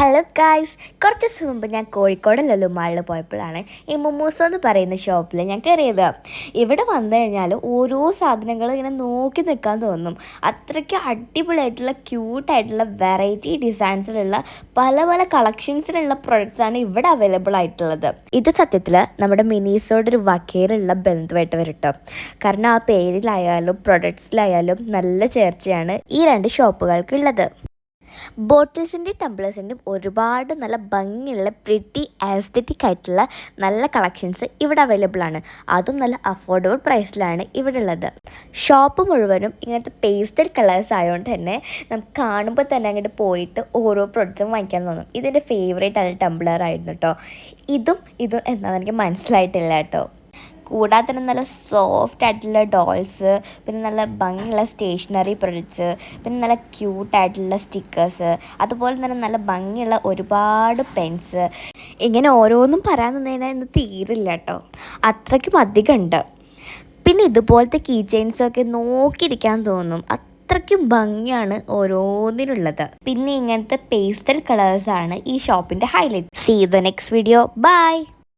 Hello guys, കുറച്ച് ദിവസം മുമ്പ് ഞാൻ കോഴിക്കോട് ലുലു മാളിൽ പോയപ്പോഴാണ് ഈ മൊമോസോ എന്ന് പറയുന്ന ഷോപ്പിൽ ഞാൻ കയറിയത്. ഇവിടെ വന്നു കഴിഞ്ഞാൽ ഓരോ സാധനങ്ങൾ ഇങ്ങനെ നോക്കി നിൽക്കാൻ തോന്നും. അത്രയ്ക്ക് അടിപൊളിയായിട്ടുള്ള ക്യൂട്ടായിട്ടുള്ള വെറൈറ്റി ഡിസൈൻസിലുള്ള പല പല കളക്ഷൻസിലുള്ള പ്രൊഡക്ട്സാണ് ഇവിടെ അവൈലബിൾ ആയിട്ടുള്ളത്. ഇത് സത്യത്തിൽ നമ്മുടെ മിനീസോയുടെ ഒരു വകയിലുള്ള ബന്ധമായിട്ട് വരും കേട്ടോ. കാരണം ആ പേരിലായാലും പ്രൊഡക്ട്സിലായാലും നല്ല ചേർച്ചയാണ് ഈ രണ്ട് ഷോപ്പുകൾക്കുള്ളത്. ബോട്ടിൽസിൻ്റെയും ടംബ്ലേഴ്സിൻ്റെയും ഒരുപാട് നല്ല ഭംഗിയുള്ള പ്രിറ്റി ആസ്തറ്റിക് ആയിട്ടുള്ള നല്ല കളക്ഷൻസ് ഇവിടെ അവൈലബിൾ ആണ്. അതും നല്ല അഫോർഡബിൾ പ്രൈസിലാണ് ഇവിടെ ഉള്ളത്. ഷോപ്പ് മുഴുവനും ഇങ്ങനത്തെ പേസ്റ്റൽ കളേഴ്സ് ആയതുകൊണ്ട് തന്നെ നമുക്ക് കാണുമ്പോൾ തന്നെ അങ്ങോട്ട് പോയിട്ട് ഓരോ പ്രൊഡക്ട്സും വാങ്ങിക്കാൻ തോന്നും. ഇതെൻ്റെ ഫേവറേറ്റ് ആയ ടംബ്ലർ ആയിരുന്നു കേട്ടോ. ഇതും എന്താണെന്ന് എനിക്ക് മനസ്സിലായിട്ടില്ല കേട്ടോ. കൂടാതെ തന്നെ നല്ല സോഫ്റ്റ് ആയിട്ടുള്ള ഡോൾസ്, പിന്നെ നല്ല ഭംഗിയുള്ള സ്റ്റേഷനറി പ്രൊഡക്ട്സ്, പിന്നെ നല്ല ക്യൂട്ടായിട്ടുള്ള സ്റ്റിക്കേഴ്സ്, അതുപോലെ തന്നെ നല്ല ഭംഗിയുള്ള ഒരുപാട് പെൻസ്. ഇങ്ങനെ ഓരോന്നും പറയാൻ നിന്നതിനാൽ ഇന്ന് തീരില്ല കേട്ടോ, അത്രയ്ക്കും അധികം ഉണ്ട്. പിന്നെ ഇതുപോലത്തെ കീ ചെയിൻസൊക്കെ നോക്കിയിരിക്കാൻ തോന്നും, അത്രയ്ക്കും ഭംഗിയാണ് ഓരോന്നിനുള്ളത്. പിന്നെ ഇങ്ങനത്തെ പേസ്റ്റൽ കളേഴ്സാണ് ഈ ഷോപ്പിൻ്റെ highlight. See you the next video. By.